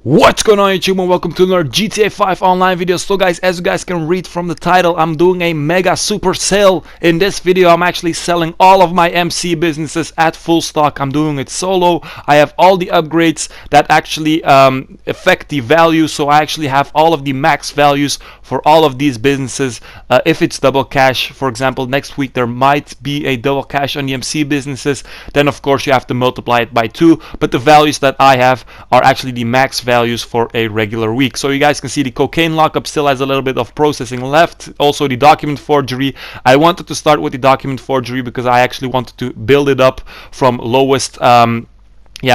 What's going on YouTube, and welcome to another GTA 5 online video. So guys, as you guys can read from the title, I'm doing a mega super sale. In this video I'm actually selling all of my MC businesses at full stock. I'm doing it solo. I have all the upgrades that actually affect the value, so I actually have all of the max values for all of these businesses. If it's double cash, for example, next week there might be a double cash on the MC businesses, then of course you have to multiply it by 2, but the values that I have are actually the max values for a regular week. So you guys can see the cocaine lockup still has a little bit of processing left. Also the document forgery, I wanted to start with the document forgery because I actually wanted to build it up from lowest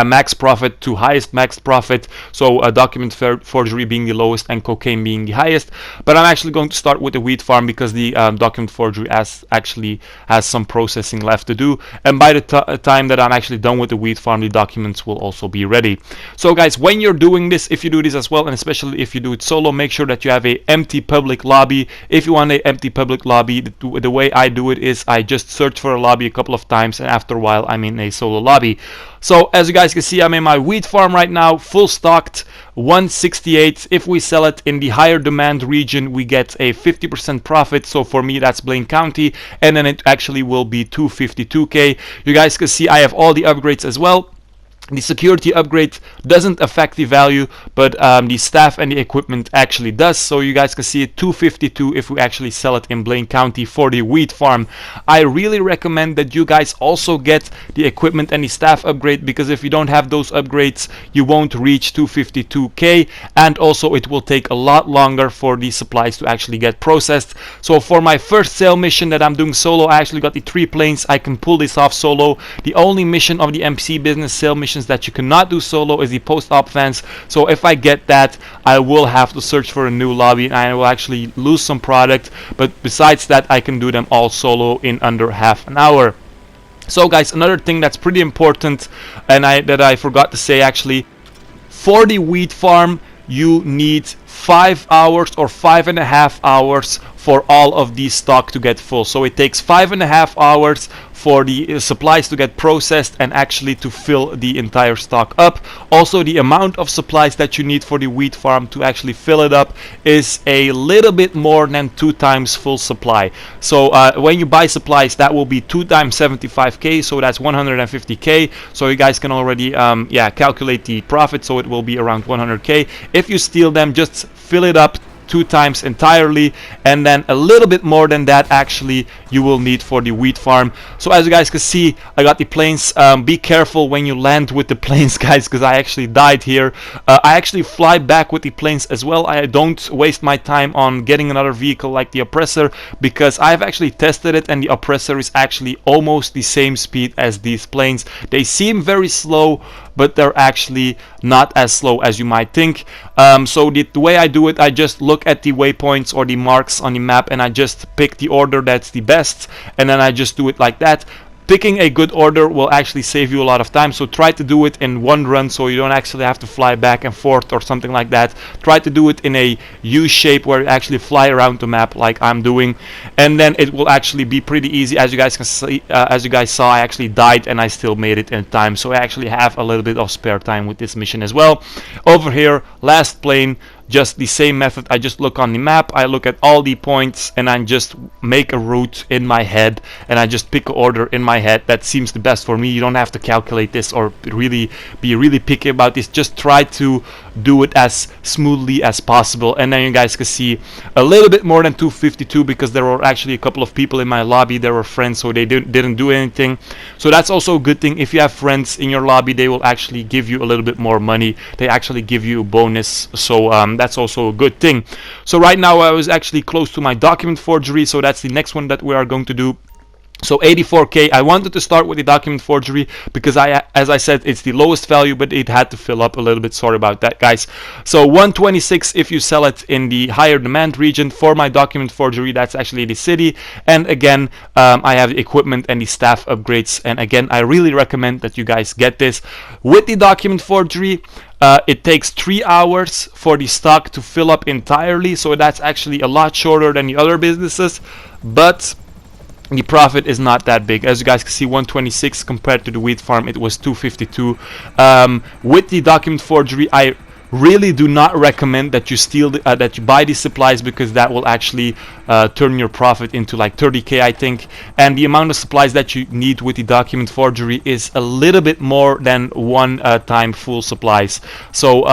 max profit to highest max profit, so document forgery being the lowest and cocaine being the highest. But I'm actually going to start with the wheat farm because the document forgery actually has some processing left to do, and by the time that I'm actually done with the wheat farm, the documents will also be ready. So guys, when you're doing this, if you do this as well, and especially if you do it solo, make sure that you have a empty public lobby. If you want an empty public lobby, the way I do it is I just search for a lobby a couple of times, and after a while I'm in a solo lobby. So as you guys can see, I'm in my wheat farm right now, full stocked, 168. If we sell it in the higher demand region, we get a 50% profit. So for me, that's Blaine County, and then it actually will be 252k. You guys can see I have all the upgrades as well. The security upgrade doesn't affect the value, but the staff and the equipment actually does. So you guys can see it 252 if we actually sell it in Blaine County for the wheat farm. I really recommend that you guys also get the equipment and the staff upgrade, because if you don't have those upgrades, you won't reach 252k, and also it will take a lot longer for these supplies to actually get processed. So for my first sale mission that I'm doing solo, I actually got the 3 planes. I can pull this off solo. The only mission of the MC business sale missions that you cannot do solo is the post-op fence. So if I get that, I will have to search for a new lobby and I will actually lose some product, but besides that I can do them all solo in under half an hour. So guys, another thing that's pretty important and that I forgot to say actually, for the wheat farm you need 5 hours or 5.5 hours for all of these stock to get full. So it takes 5.5 hours for the supplies to get processed and actually to fill the entire stock up. Also, the amount of supplies that you need for the wheat farm to actually fill it up is a little bit more than 2 times full supply. So when you buy supplies, that will be 2 times 75k, so that's 150k. So you guys can already calculate the profit, so it will be around 100k. If you steal them, just fill it up 2 times entirely, and then a little bit more than that actually you will need for the wheat farm. So as you guys can see, I got the planes. Be careful when you land with the planes, guys, because I actually died here. I actually fly back with the planes as well. I don't waste my time on getting another vehicle like the oppressor, because I've actually tested it and the oppressor is actually almost the same speed as these planes. They seem very slow, but they're actually not as slow as you might think. So the way I do it, I just look at the waypoints or the marks on the map and I just pick the order that's the best, and then I just do it like that. Picking a good order will actually save you a lot of time, so try to do it in one run so you don't actually have to fly back and forth or something like that. Try to do it in a U shape where you actually fly around the map like I'm doing, and then it will actually be pretty easy. As you guys can see, as you guys saw, I actually died and I still made it in time, so I actually have a little bit of spare time with this mission as well. Over here, last plane, just the same method. I just look on the map, I look at all the points, and I just make a route in my head, and I just pick an order in my head that seems the best for me. You don't have to calculate this or be really picky about this. Just try to do it as smoothly as possible, and then you guys can see a little bit more than 252 because there were actually a couple of people in my lobby. They were friends, so they didn't do anything. So that's also a good thing. If you have friends in your lobby, they will actually give you a little bit more money. They actually give you a bonus, so that's also a good thing. So right now I was actually close to my document forgery, so that's the next one that we are going to do. So 84k. I wanted to start with the document forgery because as I said, it's the lowest value, but it had to fill up a little bit. Sorry about that, guys. So 126 if you sell it in the higher demand region. For my document forgery, that's actually the city. And again, I have the equipment and the staff upgrades. And again, I really recommend that you guys get this. With the document forgery, it takes 3 hours for the stock to fill up entirely. So that's actually a lot shorter than the other businesses, but the profit is not that big. As you guys can see, 126 compared to the wheat farm, it was 252. With the document forgery, I really do not recommend that you that you buy these supplies, because that will actually turn your profit into like 30k, I think. And the amount of supplies that you need with the document forgery is a little bit more than one time full supplies. So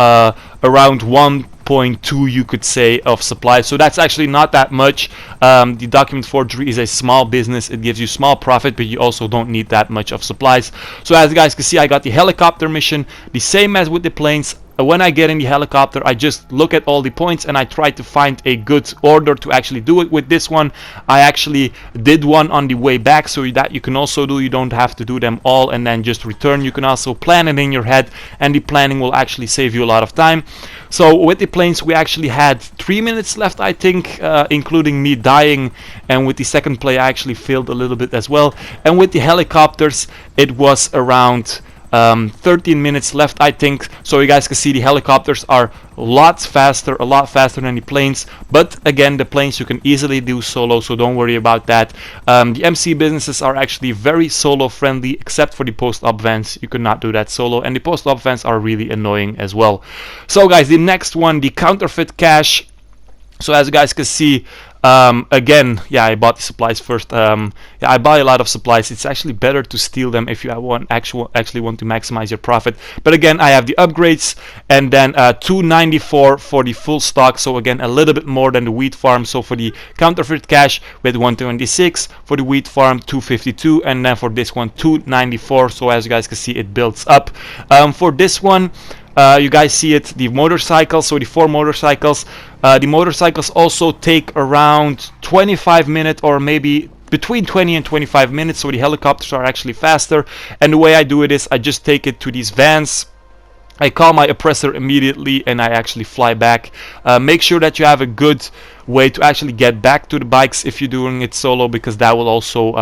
around 1.2 you could say of supplies, so that's actually not that much. The document forgery is a small business, it gives you small profit, but you also don't need that much of supplies. So as you guys can see, I got the helicopter mission, the same as with the planes. When I get in the helicopter, I just look at all the points and I try to find a good order to actually do it. With this one, I actually did one on the way back, so that you can also do. You don't have to do them all and then just return. You can also plan it in your head, and the planning will actually save you a lot of time. So with the planes, we actually had 3 minutes left, I think, including me dying, and with the second play I actually failed a little bit as well. And with the helicopters, it was around 13 minutes left, I think. So you guys can see the helicopters are a lot faster than the planes, but again, the planes you can easily do solo, so don't worry about that. The MC businesses are actually very solo friendly, except for the post-op vans. You cannot do that solo, and the post-op vans are really annoying as well. So guys, the next one, the counterfeit cash. So as you guys can see, again, yeah, I bought the supplies first. Yeah, I buy a lot of supplies. It's actually better to steal them if you actually want to maximize your profit. But again, I have the upgrades, and then 294 for the full stock. So again, a little bit more than the wheat farm. So for the counterfeit cash, we had 126. For the wheat farm, 252, and then for this one, 294. So as you guys can see, it builds up. For this one, you guys see it, the motorcycles, so the 4 motorcycles. The motorcycles also take around 25 minutes, or maybe between 20 and 25 minutes, so the helicopters are actually faster. And the way I do it is I just take it to these vans, I call my oppressor immediately, and I actually fly back. Make sure that you have a good way to actually get back to the bikes if you're doing it solo, because that will also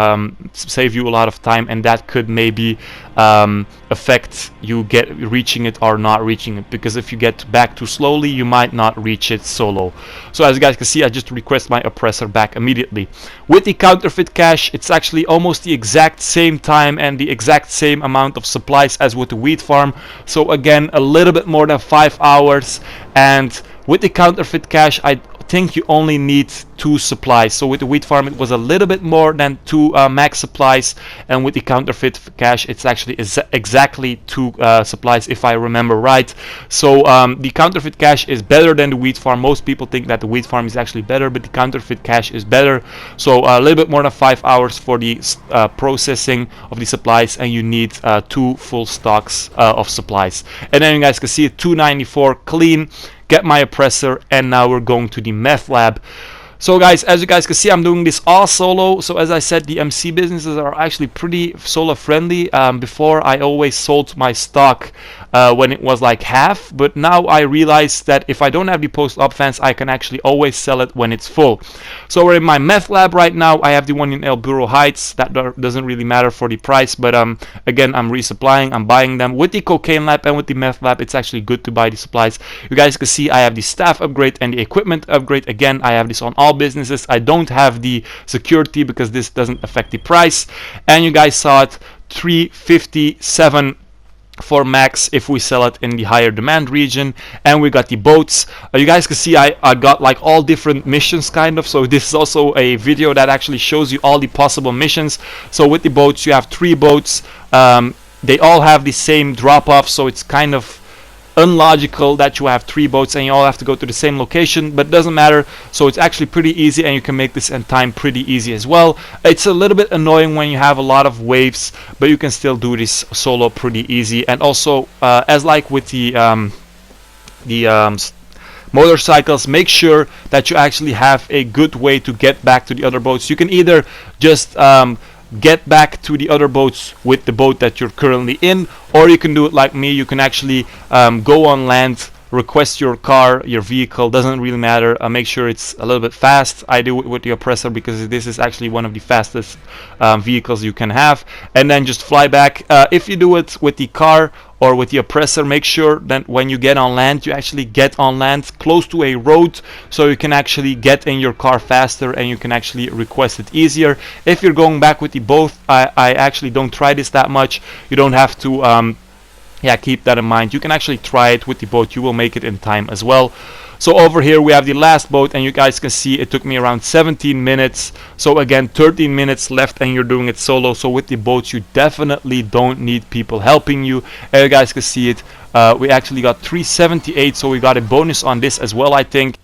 save you a lot of time, and that could maybe affect you reaching it or not reaching it, because if you get back too slowly, you might not reach it solo. So as you guys can see, I just request my oppressor back immediately. With the counterfeit cash, it's actually almost the exact same time and the exact same amount of supplies as with the wheat farm. So again, a little bit more than 5 hours. And with the counterfeit cash, I think you only need 2 supplies. So with the wheat farm, it was a little bit more than 2 max supplies, and with the counterfeit cash, it's actually exactly 2 supplies, if I remember right. So the counterfeit cash is better than the wheat farm. Most people think that the wheat farm is actually better, but the counterfeit cash is better. So a little bit more than 5 hours for the processing of the supplies, and you need 2 full stocks of supplies. And then you guys can see it, 294 clean. Get my oppressor, and now we're going to the meth lab. So guys, as you guys can see, I'm doing this all solo. So as I said, the MC businesses are actually pretty solo friendly. Before, I always sold my stock when it was like half, but now I realize that if I don't have the post-op fans, I can actually always sell it when it's full. So we're in my meth lab right now. I have the one in El Burro Heights. That doesn't really matter for the price, but again, I'm resupplying, I'm buying them. With the cocaine lab and with the meth lab, it's actually good to buy the supplies. You guys can see I have the staff upgrade and the equipment upgrade. Again, I have this on all businesses. I don't have the security because this doesn't affect the price. And you guys saw it, 357 for max if we sell it in the higher demand region. And we got the boats. You guys can see I got like all different missions kind of. So this is also a video that actually shows you all the possible missions. So with the boats, you have 3 boats. They all have the same drop off, so it's kind of unlogical that you have 3 boats and you all have to go to the same location, but it doesn't matter. So it's actually pretty easy, and you can make this in time pretty easy as well. It's a little bit annoying when you have a lot of waves, but you can still do this solo pretty easy. And also as like with the motorcycles, make sure that you actually have a good way to get back to the other boats. You can either just get back to the other boats with the boat that you're currently in, or you can do it like me. You can actually go on land, request your car, your vehicle, doesn't really matter. Make sure it's a little bit fast. I do it with the oppressor because this is actually one of the fastest vehicles you can have, and then just fly back. If you do it with the car or with the oppressor, make sure that when you get on land, you actually get on land close to a road, so you can actually get in your car faster and you can actually request it easier. If you're going back with the boat, I actually don't try this that much. You don't have to yeah, keep that in mind. You can actually try it with the boat. You will make it in time as well. So over here we have the last boat, and you guys can see it took me around 17 minutes. So again, 13 minutes left and you're doing it solo. So with the boats you definitely don't need people helping you. And you guys can see it. We actually got 378, so we got a bonus on this as well, I think.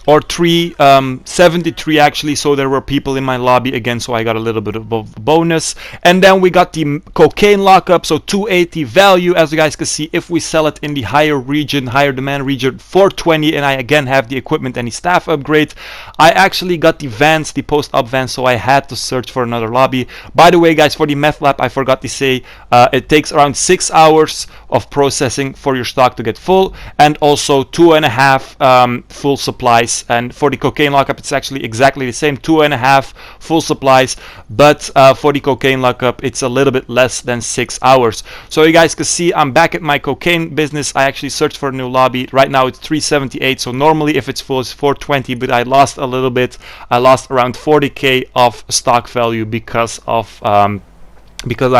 Or 373 actually, so there were people in my lobby again, so I got a little bit of a bonus. And then we got the cocaine lockup, so 280 value, as you guys can see. If we sell it in the higher region, higher demand region, 420, and I again have the equipment and the staff upgrade. I actually got the vans, the post-up vans, so I had to search for another lobby. By the way guys, for the Meth Lab, I forgot to say, it takes around 6 hours of processing for your stock to get full, and also 2.5 full supplies. And for the cocaine lockup it's actually exactly the same, 2.5 full supplies, but for the cocaine lockup it's a little bit less than 6 hours. So you guys can see I'm back at my cocaine business. I actually searched for a new lobby. Right now it's 378, so normally if it's full it's 420, but I lost a little bit. I lost around 40k of stock value because I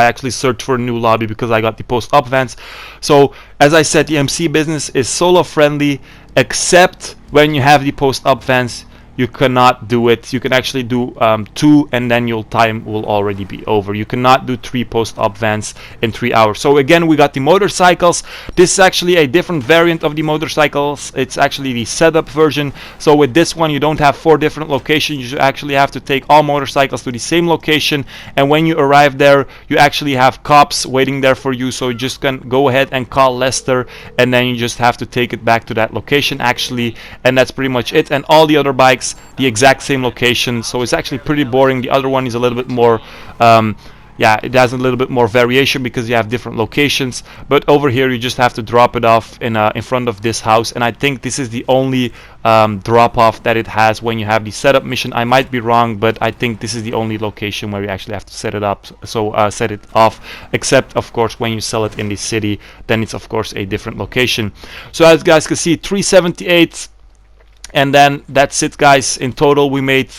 actually searched for a new lobby because I got the post-up vans. So as I said, the MC business is solo friendly, except when you have the post-up vans. You cannot do it. You can actually do 2, and then your time will already be over. You cannot do 3 post-up vans in 3 hours. So again, we got the motorcycles. This is actually a different variant of the motorcycles. It's actually the setup version. So with this one, you don't have 4 different locations. You actually have to take all motorcycles to the same location, and when you arrive there, you actually have cops waiting there for you. So you just can go ahead and call Lester, and then you just have to take it back to that location actually, and that's pretty much it. And all the other bikes, the exact same location, so it's actually pretty boring. The other one is a little bit more yeah, it has a little bit more variation because you have different locations, but over here you just have to drop it off in front of this house, and I think this is the only drop off that it has when you have the setup mission. I might be wrong, but I think this is the only location where you actually have to set it up, so set it off, except of course when you sell it in the city, then it's of course a different location. So as you guys can see, 378. And then that's it guys. In total we made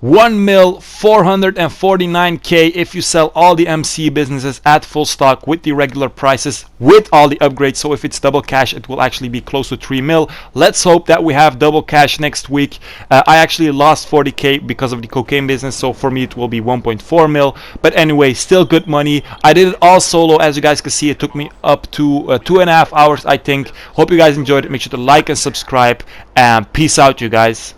1,449,000 if you sell all the MC businesses at full stock with the regular prices, with all the upgrades. So if it's double cash, it will actually be close to 3 mil. Let's hope that we have double cash next week. I actually lost 40k because of the cocaine business, so for me it will be 1.4 mil, but anyway, still good money. I did it all solo. As you guys can see, it took me up to 2.5 hours I think. Hope you guys enjoyed it. Make sure to like and subscribe, and peace out you guys.